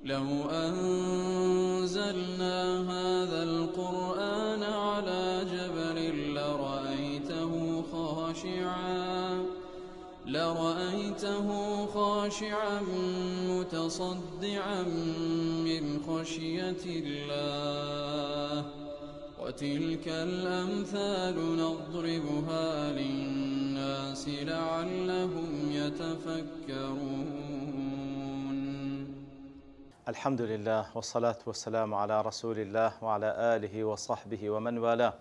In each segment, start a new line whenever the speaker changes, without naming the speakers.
لو أنزلنا هذا القرآن على جبل لرأيته خاشعا متصدعا من خشية الله وتلك الأمثال نضربها للناس لعلهم يتفكرون.
الحمد لله والصلاة والسلام على رسول الله وعلى آله وصحبه ومن والاه.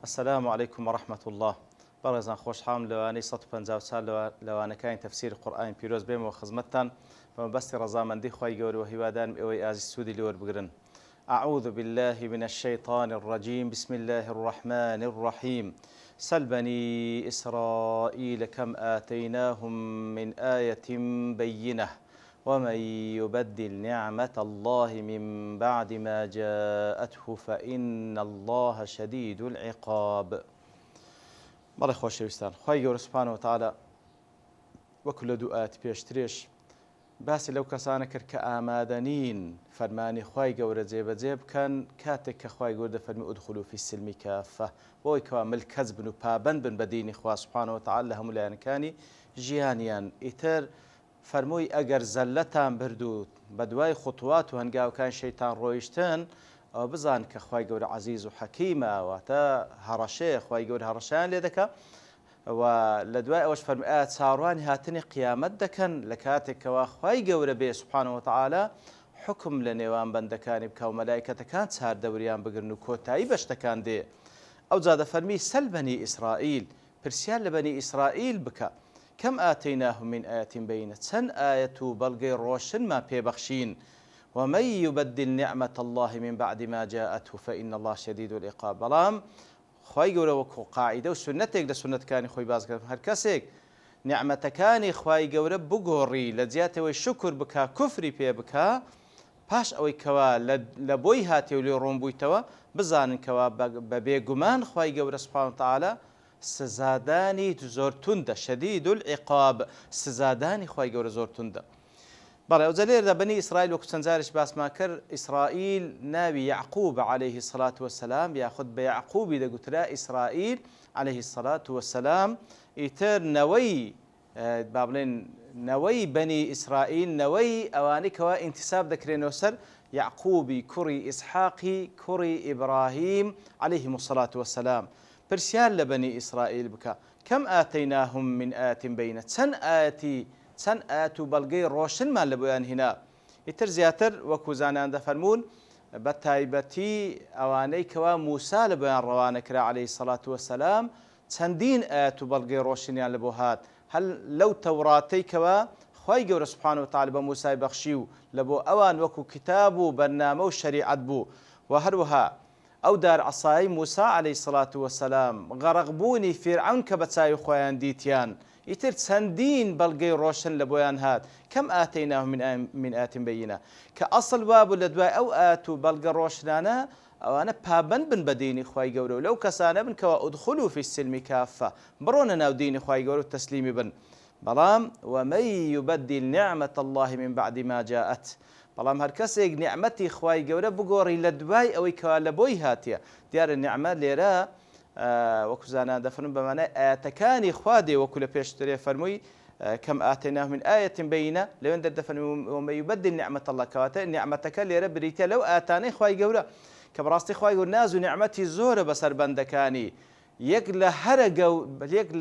السلام عليكم ورحمة الله. بەڕێزان خۆشحاڵم لەوانەی 150 سال لەوانەکانی تەفسیر قورئانی پیرۆز بێمەوە خزمەتتان بەمەبەستی ڕەزامەندی خوای گەورە و هیوادارم ئێوەی ئازیز سوودی لێ وەربگرن. أعوذ بالله من الشيطان الرجيم بسم الله الرحمن الرحيم سل بني إسرائيل كم آتيناهم من آية بينة ومن يبدل نعمة الله من بعد ما جاءته فإن الله شديد العقاب. بەڵێ خۆشەویستان، خوای گەورە سوبحانەهو وتەعالا وەکو لە دوو ئاەتی پێشترێش باسی لەو کەسانە کرد کە ئامادەنین فەرمانی خوای گەورە جێبەجێ بکەن کاتێک کە خوای گەورە دەفەرمی ئودخولوا فی السلمی کافە، بۆی کەوا ملکەز بن و پابەند بن بە دینی خوا سوبحانەهو وتەعالا لە هەموو لایەنەکانی ژیانیان. ئیتر فەرمووی ئەگەر زەلەتان برد و بە دوای خوتوات و هەنگاوەکان شەیتان ڕۆیشتن ئەوە بزان کە خوای گەورە عەزیز و حەکیمە، واتە هەڕەشەیە، خوای گەورە هەڕەشیان لێ دەکا و لە دوای ئەوەش فەرمووی ئایا چاڕوانی هاتنی قیامەت دەکەن لە کاتێکەوە خوای گەورە بێ سوبحانەهو وتەعالا حکم لە نێوان بەندەکانی بکا و مەلایکەتەکان چاردەوریان بگرن و کۆتایی بە شتەکان دێ. ئەوجا دەفەرمی سەل بەنی ئیسرائیل، پرسیار لە بەنی ئیسرائیل بکە کەم ئاتەیناهم من ئایەتین بەینە، چەند ئایەت و بەڵگەی ڕۆشنمان پێبەخشین. ومن يبدل نعمة الله من بعد ما جاءته فإن الله شديد العقاب. بەڵام خوای گەورە وەکو قاعیدە و سنەتێک لە سنەتەکانی خۆی بازکرد، هەر کەسێک نیعمەتەکانی خوای گەورە بگۆڕی لە جیاتەوەی شکر بکا کوفری پێ بکا، پاش ئەوەی کەوا لە بۆی هاتێ و لێ ڕۆم بوویتەوە، بزانن کەوا بە بێگومان خوای گەورە سوبحانەهو وتەعالا سزادانی زۆر توندە، شەدید العقاب، سزادانی خوای گەورە زۆر توندە. بەڵێ ئەوجا لێرەدا بەنی ئیسرائیل وەکو چەند جارێک باسمان کرد، ئیسرائیل ناوی یعقوب عەلەیهی السەڵات وەسەلام یاخود بە یعقوبی دەگوترا ئیسرائیل عەلەیهی السەڵات وەسەلام. ئیتر نەوەی با بڵێن نەوەی بەنی ئیسرائیل نەوەی ئەوانەی کەوا ئینتیساب دەکرێنەوە سەر یعقوبی کوڕی ئیسحاقی کوڕی ئیبراهیم عەلەیهیمو السەڵات وەسەلام. پرسیار لە بەنی ئیسرائیل بکە کەم ئاتەیناهم من ئایەتین بەینە، چەند ئایەت و بەڵگەی ڕۆشنمان لە بۆیان هێنا. ئیتر زیاتر وەکو زانایان دەفەرمون بە تایبەتی ئەوانەی کەوا موسا لە بۆیان ڕەوانە کرا عەلەیهی السەڵات وەسەلام، چەندین ئایەت و بەڵگەی ڕۆشنیان لە بۆ هات. هەل لەو تەوراتەی کەوا خوای گەورە سوبحانەهو وتەعالا بە موسای بەخشی و لە بۆ ئەوان وەکو کتاب و بەرنامە و شەریعەت بوو، و هەروەها ئەو دار عەسای موسا عەلەیهی السەڵات وەسەلام، غەرەقبوونی فیرعەون کە بە چاوی خۆیان دیتیان، ئیتر چەندین بەڵگەی ڕۆشن لە بۆیان هات. کەم ئاتەیناهم من ئایەتین بەینە، کە ئەسڵ وابوو لە دوای ئەو ئایەت و بەڵگە ڕۆشنانە ئەوانە پابەند بن بە دینی خوای گەورە و لەو کەسانە بن کەوا ئودخولوا فی السلمی کافە، بڕۆنە ناو دینی خوای گەورە و تەسلیمی بن. بەڵام ومن یبدل نعمة الله من بعد ما جاءت، بەڵام هەر کەسێک نیعمەتی خوای گەورە بگۆڕی لە دوای ئەوەی کەوا لە بۆی هاتیە. دیارە نیعمە لێرە وەکو زانان دەفەرمون بەمانای ئایەتەکانی خوا دێ، وەکو لە پێشترێ فەرمووی کەم ئاتەیناهم من ئایەتین بەینە، لەوێندا دەفەرمووی ومن یبدل نعمة الله، کەواتە نیعمەتەکە لێرە بریتە لەو ئاەتانەی خوای گەورە کە بەڕاستی خوای گەورە ناز و نیعمەتی زۆرە بەسەر بەندەکانی. یەک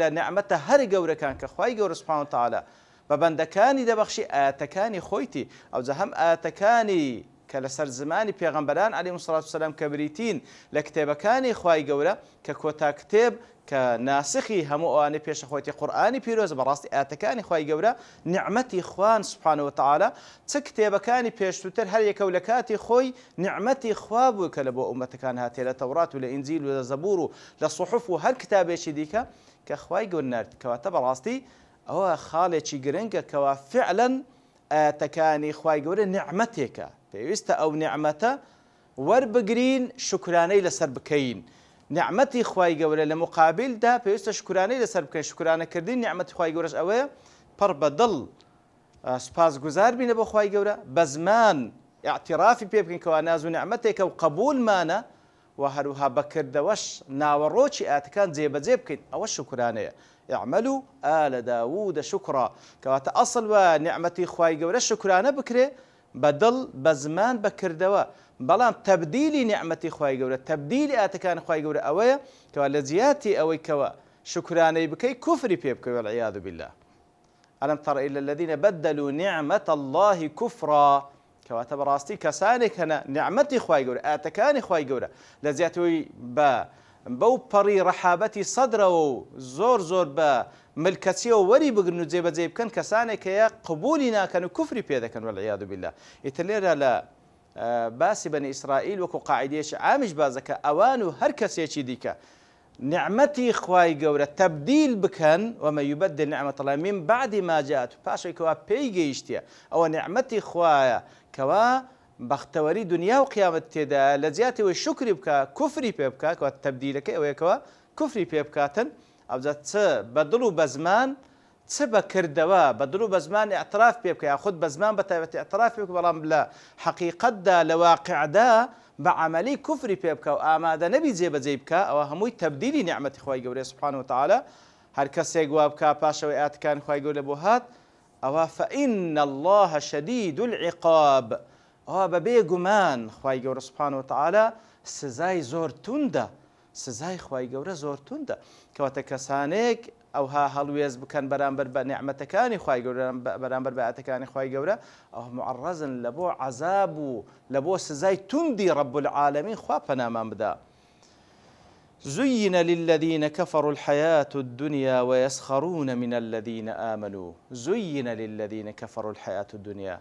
لە نیعمەتە هەر گەورەکان کە خوای گەورە سوبحانەهو وتەعالا بە بەندەکانی دەبەخشی ئاەتەکانی خۆیتی. ئەوجا هەم ئاەتەکانی کە لەسەر زمانی پێغەمبەران عەلەیهیمو السەڵات وەسەلام کە بریتین لە کتێبەکانی خوای گەورە کە کۆتا کتێب کە ناسخی هەموو ئەوانەی پێشە خۆیتی قورئانی پیرۆز، بەڕاستی ئاەتەکانی خوای گەورە نیعمەتی خوان سوبحانەهو وتەعالا چ کتێبەکانی پێشووتر هەر یەکە و لە کاتی خۆی نیعمەتی خوا بوو کە لە بۆ ئومەتەکان هاتێ لە تەورات و لە ئینجیل و لە زەبوور و لە سوحوف و هەر کتابێکی دیکە کە خوای گەورە نارد. کەواتە بەڕاستی ئەوە خاڵێکی گرنگە کەوا فعلەن ئاەتەکانی خوای گەورە نیعمەتێکە، پێویستە ئەو نیعمەتە وەربگرین، شکرانەی لەسەر بکەین. نیعمەتی خوای گەورە لە مقابلدا پێویستە شکرانەی لەسەر بکەین. شکرانەکردنی نیعمەتی خوای گەورەش ئەوەیە پڕ بە دڵ سوپاسگوزار بینە بۆ خوای گەورە، بە زمان اعترافی پێ بکەین کەوا ناز و نعمەتێکە و قبولمانە و هەروها بەکردەوەش ناوەڕۆکی ئاەتەکان جێبەجێ بکەین ئەوە شکرانەیە اعملوا آل داوود شكرا كواتا أصل ونعمتي خواي قورة شكرانة بكري بدل بزمان بكردوا بلام تبديلي نعمتي خواي قورة تبديلي آتكان خواي قورة أويا كوا لزياتي أوي كوا شكرانة بكي كفري بيبكي والعياذ بالله ألم تر إلى الذين بدلوا نعمة الله كفرا كواتا براستي كسانك هنا نعمتي خواي قورة آتكان خواي قورة لزياتي بەو پەڕی ڕەحابەتی سەدرە و زۆر بە ملکەچیەوە وەری بگرن و جێبەجێ بکەن کەسانێک هەیە قبولی ناکەن و کوفری پێ دەکەن والعیاذ بالله. ئیتر لێرە لە باسی بەنی ئیسرائیل وەکو قاعیدەیەکی عامیش باز دەکە ئەوان و هەر کەسێکی دیکە نعمەتی خوای گەورە تەبدیل بکەن ومە یوبەدل نعمەت الله من بعد ما جاءت پاشەی کەوا پێی گەیشتیە ئەوە نعمەتی خوایە کەوا بەختەوەری دنیا و قیامەت تێدا لە جیاتەوەی شکری بکە کوفری پێ بکە کەوا تەبدیلەکەی ئەوەیەکەوە کوفری پێ بکاتن ئەوجا چ بە دڵ و بە زمان چ بەکردەوە بە دڵ و بە زمان ئیعتراف پێ بکە یاخود بە زمان بە تایبەتی ئیعتراف پێ بکە بەڵام لە حەقیقەتدا لە واقعدا بە عەمەلی کوفری پێ بکە و ئامادە نەبی جێبەجێ بکە ئەوە هەمووی تەبدیلی نعمەتی خوای گەورەی سوبحانەهو وتەعالە هەر کەسێک وا بکە پاشەوەی ئاەتەکانی خوای گەورە بۆ هات ئەوە فإن الله شديد العقاب ئەوە بەبێ گومان خوای گەورە سوبحانەهو وتەعالە سزای زۆر توندە سزای خوای گەورە زۆر توندە کەواتە کەسانێک ئەوها هەڵوێز بکەن بەرامبەر بە نعمەتەکانی خوای گەورە بەرامبەر بە ئاەتەکانی خوای گەورە ئەوە معەڕەزن لە بۆ عەزاب و لە بۆ سزای توندی رب العالمین خوا پەنامان بدە. زين للذين كفروا الحياة الدنيا ويسخرون من الذين آمنوا زين للذين كفروا الحياة الدنيا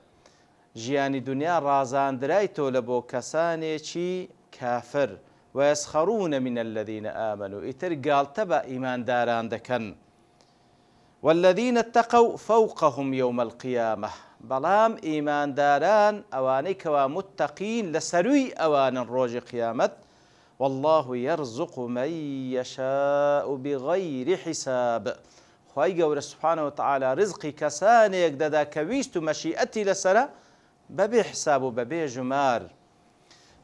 ژیانی دنیا ڕازاندرایتەوە لە بۆ کەسانێکی کافر ويسخرون من الذين آمنوا ئیتر گاڵتە بە ئیمانداران دەکەن والذين اتقوا فوقهم يوم القيامة بەڵام ئیمانداران ئەوانەی کەوا متەقین لە سەروی ئەوانن ڕۆژی قیامەت والله يرزق من يشاء بغير حساب خوای گەورە سوبحانەهو وتەعالە ڕزقی کەسانێک دەدا کە ویست و مەشیئەتی لەسەرە بەبێ حساب و بەبێ ژمار.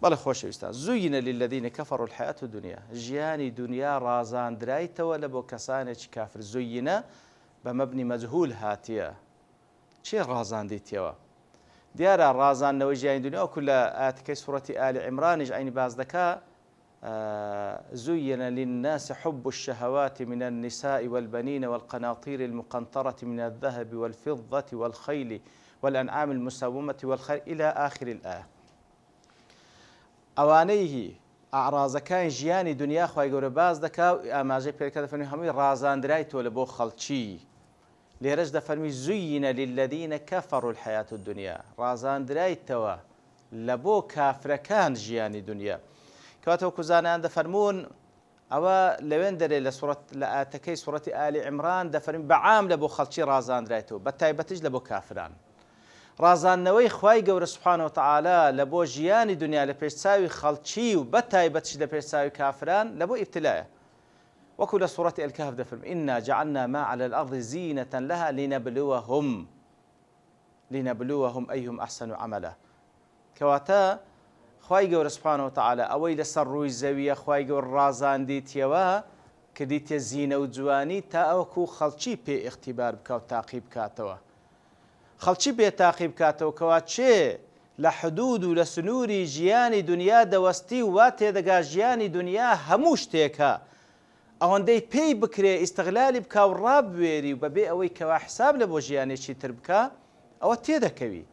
بەڵێ خۆشەویستان زوینە للذین کەفەڕوا الحیاة الدنیا ژیانی دنیا ڕازاندرایتەوە لە بۆ کەسانێکی کافر زوینە بە مەبنی مەجهول هاتیە چێ ڕازاندیتەوە دیارە ڕازاندنەوەی ژیانی دنیا وەکو لە ئاەتەکەی سوورەتی ئالی عیمرانیش عینی باز دەکا زين للناس حب الشهوات من النساء والبنين والقناطير المقنطرة من الذهب والفضة والخيل والأنعام المسومة والخيل إلى آخر الآية. ئەوانەی ئاعرازەکانی ژیانی دنیا خوای گەورە باز دەکا و ئاماژەی پێ دەکات دەفەرمی هەمووی ڕازاندرایتەوە لە بۆ خەڵکی لێرەش دەفەرمی زوینە للذین کەفەڕوا الحیاة الدنیا ڕازاندرایتەوە لە بۆ کافرەکان ژیانی دنیا کەواتەوە کوزانیان دەفەرمون ئەوە لەوێن دەرێ لە ئاەتەکەی سوورەتی ئالی عیمران دەفەرمی بەعام لە بۆ خەڵکی ڕازاندرایتەوە بە تایبەتیش لە بۆ کافران ڕازاندنەوەی خوای گەورە سوبحانەهو وتەعالە لە بۆ ژیانی دنیا لە پێشچاوی خەڵکی و بە تایبەتیش لە پێشچاوی کافران لە بۆ ئیبتیلایە وەکو لە سوورەتی الکهف دەفەرمی ئینا جعلنا ما على الأرض زینة لها لنبلوهم أيهم أحسن عملا کەواتە خوای گەورە سوبحانەهو وتەعالە ئەوەی لەسەر ڕووی زەویە خوای گەورە ڕازاندیتیەوە کردیتە زینە و جوانی تا ئەوەکو خەڵکی پێ ئیختیبار بکە و تاقی بکاتەوە خەڵکی پێ تاقی بکاتەوە کەوا چێ لە حدود و لە سنووری ژیانی دنیا دەوەستی و وا تێدەگا ژیانی دنیا هەموو شتێکە ئەوەندەی پێی بکرێ ئیستیغلالی بکە و ڕابوێری و بەبێ ئەوەی کەوا حساب لە بۆ ژیانێکی تر بکە ئەوە تێدەکەوی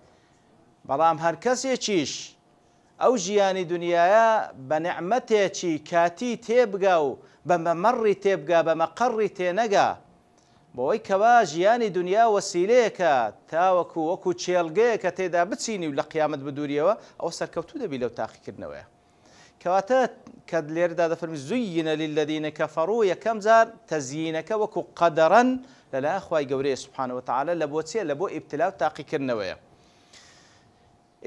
بەڵام هەر کەسێکیش ئەو ژیانی دنیاە بە نعمەتێکی کاتی تێبگا و بە مەمەڕی تێبگا بە مەقەڕی تێنەگا بۆەوەی کەوا ژیانی دنیا وەسیلەیەکە تاوەکو وەکو چێڵگەیە کە تێدا بچینی و لە قیامەت بدووریەوە ئەوە سەرکەوتوو دەبی لەو تاقیکردنەوەیە کەواتە کە لێرەدا دەفەرمی زوینە للذین کەفەڕوا یەکەم جار تەزیینەکە وەکو قەدەرەن لەلایەن خوای گەورەی سوبحانەهو وتەعالە لە بۆ چێ لە بۆ ئیبتیلا و تاقیکردنەوەیە.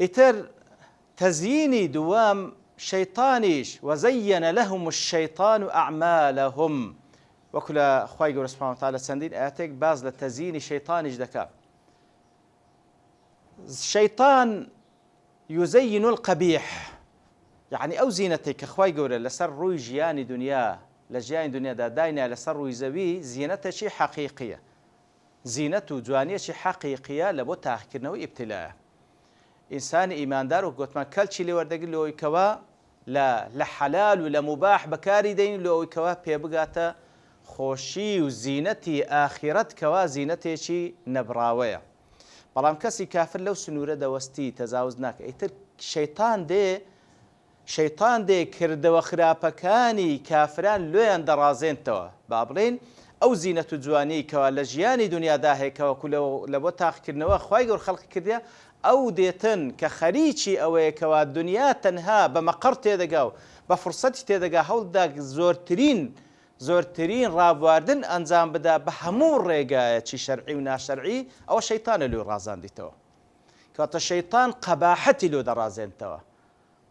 ئیتر تزييني دوام شيطانيش وزين لهم الشيطان أعمالهم وكل خواي قول سبحانه وتعالى سندين آتك باز لتزييني شيطانيش دكا شيطان يزين القبيح يعني ئەو زینەتێک کە خوای گەورە لەسەر ڕووی ژیانی دنیا لە ژیانی دنیادا داینە لەسەر ڕووی زەوی زینەتێکی حەقیقیە زینەت و جوانیەکی حەقیقیە لە بۆ تاقیکردنەوەی ئیبتیلایە ئینسانی ئیماندار و گوتمان کەلچی لێ وەردەگرت لەوەی کەوا لە حەلال و لە موباح بەکاری دەین لەوەی کەوا پێ بگاتە خۆشی و زینەتی ئاخیرەت کەوا زینەتێکی نەبراوەیە بەڵام کەسی کافر لەو سنوورە دەوەستی تەجاوز ناکە ئیتر شەیطان دێ کردەوە خراپەکانی کافران لۆیان دەڕازێنتەوە با بڵێن ئەو زینەت و جوانی کەوا لە ژیانی دنیادا هەیەکەوەکو لە بۆ تاقیکردنەوە خوای گەور خەڵقی کردیە ئەو دێتن کە خەریکی ئەوەیە کەوا دنیا تەنها بە مەقەڕ تێدەگا و بە فرسەتی تێدەگا هەوڵدا زۆرترین ڕابواردن ئەنجام بدا بە هەموو ڕێگایەکی شەرعی و ناشەرعی ئەوە شەیطانە لێ ڕازاندیتەوە کەواتە شەیطان قەباحەتی لۆ دەڕازێنتەوە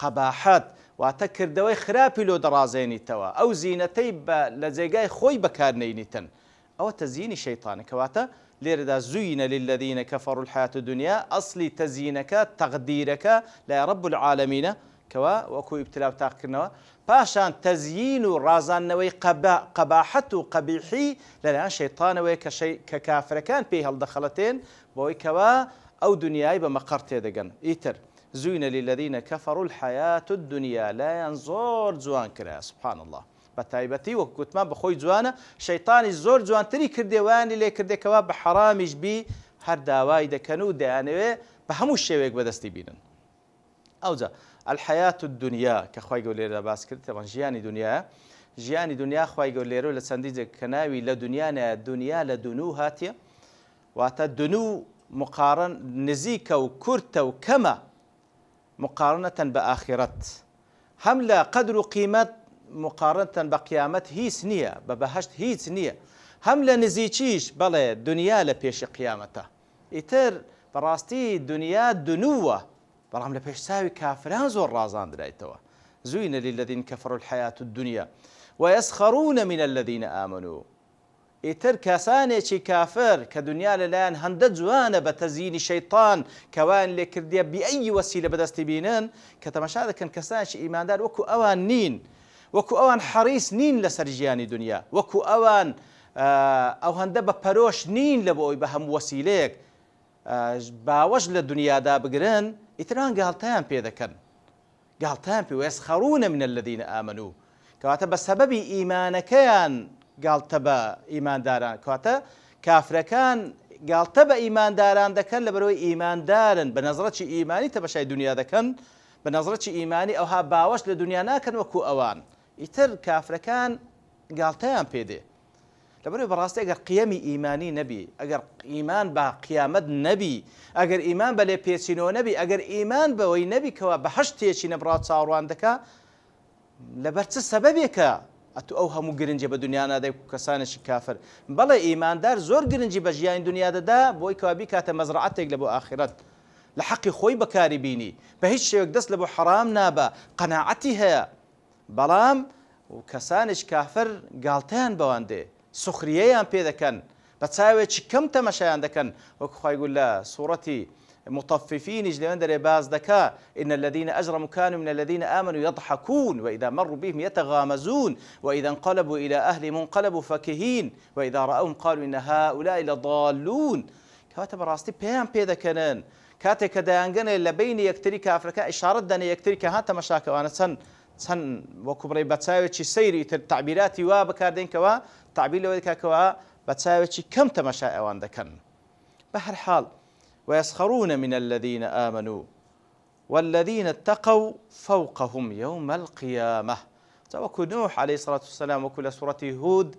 قەباحەت واتە کردەوەی خراپی لۆ دەڕازێنیتەوە ئەو زینەتەی لە جێگای خۆی بەکارنەینیتن ئەوە تەزیینی شەیطانە کەواتە لێرەدا زوینە للذینە کەفەڕوا الحیاة الدنیا ئەسلی تەزیینەکە تەقدیرەکە لای رب العالەمینە کەوا وەکو ئیبتلا و تاقیکردنەوە پاشان تەزیین و ڕازاندنەوەی قەباحەت و قەبیحی لەلایەن شەیطانەوەی کە کافرەکان پێی هەڵدەخەڵەتێن بۆی کەوا ئەو دنیای بە مەقەڕ تێدەگەن ئیتر زوینە للذینە کەفەڕوا الحیاة الدنیا لایەن زۆر جوان کرا سبحان الله بە تایبەتی وەک گوتمان بەخۆی جوانە شەیطانی زۆر جوانتری کردێوانی لێ کردێکەوە بە حەرامیش بی هەر داوای دەکەن و دەیانەوێ بە هەموو شێوێک بەدەستی بینن ئەوجا الحیاة الدنیا کە خوای گەورە لێرە باس کرد تەمان ژیانی دنیا خوای گەورە لێرە لە چەندی جێک کە ناوی لە دنیانە دنیا لە دونو هاتیە واتە دونو مقارن نزیکە و کورتە و کەمە مقارنة بآخرت هم لا قدر قيمة مقارنة بقيامت هيس نية ببهشت هيس نية هم لا نزيچيش بلا دنيا لبيش قيامته إتر براستي دنيا دنوة برام لبيش ساوي كافران زور رازان درايتوا زين للذين كفروا الحياة الدنيا ويسخرون من الذين آمنوا ئیتر کەسانێکی کافر کە دنیا لەلایەن هەندە جوانە بە تەزیینی شەیطان کەوان لێ کردیە بئەی وەسیلە بەدەستی بینن کە تەماشا دەکەن کەسانێکی ئیماندار وەکو ئەوان نین وەکو ئەوان حەریص نین لەسەر ژیانی دنیا وەکو ئەوان ئەو هەندە بە پەرۆش نین لە بۆی بە هەموو وەسیلەیەک باوەش لە دنیادا بگرن ئیتران گاڵتەیان پێ دەکەن گاڵتەیان پێ وەیەسخەڕونە من الذین ئامنوا کەواتە بە سەبەبی ئیمانەکەیان گاڵتە بە ئیمانداران کاتە کافرەکان گاڵتە بە ئیمانداران دەکەن لە بەرەوەی ئیماندارن بە نەزرەتی ئیمانی تەماشای دنیا دەکەن بە نەزرەتی ئیمانی ئەوها باوەش لە دنیا ناکەن وەکو ئەوان ئیتر کافرەکان گاڵتەیان پێدێ لە بەرەوەی بەڕاستی ئەگەر قیەمی ئیمانی نەبی ئەگەر ئیمان بە قیامەت نەبی ئەگەر ئیمان بە لێپێچینەوە نەبی ئەگەر ئیمان بەوەی نەبی کەوە بەهەشتێکی نەبڕاو چاوەڕوان دەکا لەبەر چ سەبەبێکە ئەتو ئەو هەموو گرنجە بە دنیا نادای کەسانێکی کافر بەڵێ ئیماندار زۆر گرنجی بە ژیانی دنیا دەدا بۆی کەوا بیکاتە مەزرعەتێک لە بۆ ئاخرەت لە حەقی خۆی بەکاری بینی بە هیچ شێوەک دەست لە بۆ حەرام نابە قەناعەتی هەیە بەڵام کەسانێکی کافر گاڵتەیان بەوان دێ سوخریەیان پێ دەکەن بە چاوێکی کەم تەمەشایان دەکەن وەکو خوای گوت لە سوورەتی مطففين لمن دري باز دكا إن الذين أجرموا كانوا من الذين آمنوا يضحكون وإذا مروا بهم يتغامزون وإذا انقلبوا إلى أهلهم انقلبوا فكهين وإذا رأوهم قالوا إن هؤلاء لضالون كاتب راستي بيان بيدا كنن كاتك دانجن لبين يكتري كافركا إشارة دان يكتري كهات مشاكل وأنا سن وكبري بتساوي شيء سيري تعبيراتي وبكاردين كوا تعبير لو كوا بتساوي شيء كم تمشى وان دكن بهر حال ويسخرون من الذين آمنوا والذين اتقوا فوقهم يوم القيامة وكو نوح عليه الصلاة والسلام وكل سورة هود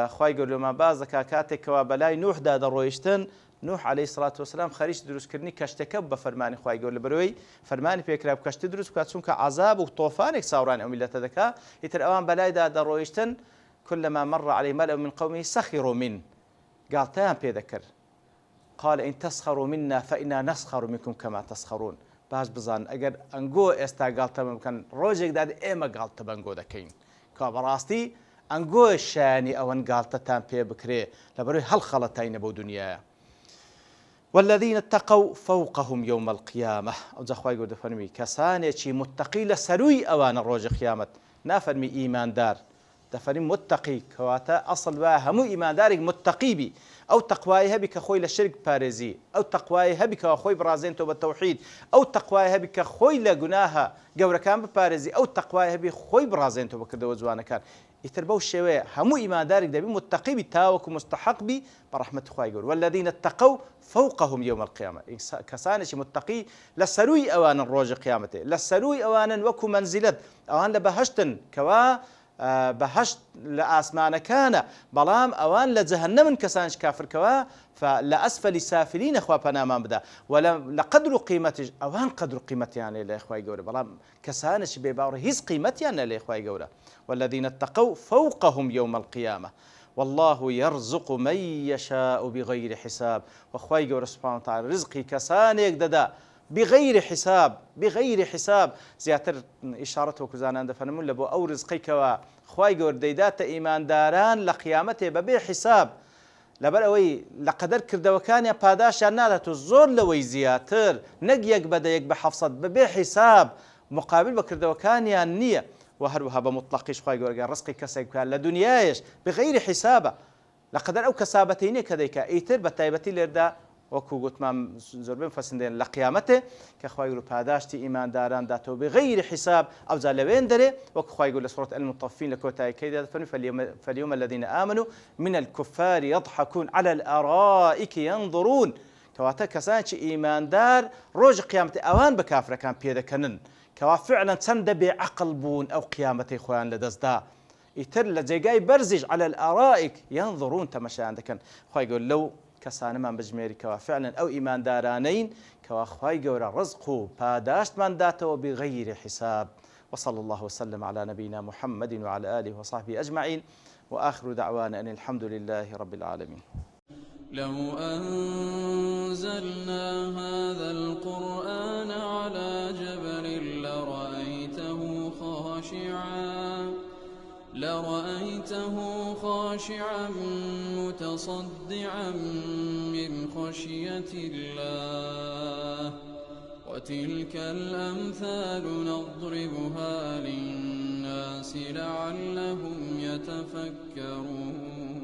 خواهي يقول لما بازك كاتك وبلاي نوح دا درويشتن نوح عليه الصلاة والسلام خريج دروس كرني كشتكب بفرماني خواهي يقول لبروي فرماني بيكراب كشت دروس كاتسونك عذاب وطوفانك ساوران أو ملة ذكاء يتر أوان بلاي دا درويشتن كلما مر عليه ملأ من قومه سخروا من قال تام بيذكر قال إن تسخروا منا فإنا نسخر منكم كما تسخرون باش بزان أجر أنجو استقالت ممكن روجك داد إما قالت بانجو دكين كبراستي أنجو الشاني أو أن قالت تام بي بكري لبروي هل خلطين بو دنيا والذين اتقوا فوقهم يوم القيامة أو زخواي قد فرمي كسانيشي متقي لسروي أوان الروج قيامة نافرمي إيمان دار دفرمي متقي كواتا أصل واهمو إيمان دارك متقي بي أو تقواي هبك خوي للشرك بارزي أو تقواي هبك خوي برازين تو بالتوحيد أو تقواي هبك خوي لجناها جورا كان ببارزي أو تقواي هبي خوي برازين تو بكرد وزوانا كان يتربوا الشواء همو إيمان دارك دبي متقي بتاوك ومستحق بي برحمة خوي يقول والذين اتقوا فوقهم يوم القيامة كسانش متقي لسروي أوان الروج قيامته لسروي أوانا وكو منزلت أوان لبهشتن كوا بهشت لآسمان كان بلام أوان لجهنم كسانش كافر كوا فلأسفل سافلين أخوة بنامان بدا ولا لقدر قيمة أوان قدر قيمة يعني لإخوة يقول بلام كسانش بيباور هيز قيمة يعني لإخوة يقول والذين اتقوا فوقهم يوم القيامة والله يرزق من يشاء بغير حساب وأخوة يقول سبحانه وتعالى رزقي كسانيك ددا بغير حساب زياتر إشارته كزانان دفنمون لبو أو رزقيك وخواي قور ديدات إيمان داران لقيامته ببي حساب لبروي لقدر كردوكان يا باداش نالته الزور لوي زياتر نقيق بدا يك بحفصد ببي حساب مقابل بكردوكان يا النية وهروها بمطلقش خواي قور رزقي كسيك لدنيايش بغير حسابه لقدر أو كسابتين كذيك إيتر بتايبتي لردا وكو قلت ما زربين فسندين لقيامته كخواي يقولوا باداشتي إيمان داران داتو بغير حساب أو زالوين دري وكخواي يقول سورة المطفين لكوتاي كيدا فاليوم الذين آمنوا من الكفار يضحكون على الأرائك ينظرون كواتا كسانش إيمان دار روج قيامته أوان بكافرة كان بيدا كنن كوا فعلا تندبي عقل بون أو قيامته إخوان لدزدا يتر لجيقاي برزج على الأرائك ينظرون تمشى عندك خواي يقول لو كسان من بجميري كوا فعلا أو إيمان دارانين كوا خواي جورا رزقه باداشت من داته بغير حساب وصلى الله وسلم على نبينا محمد وعلى آله وصحبه أجمعين وآخر دعوانا أن الحمد لله رب العالمين.
لو أنزلنا هذا القرآن على جبل لرأيته خاشعا متصدعا من خشية الله وتلك الأمثال نضربها للناس لعلهم يتفكرون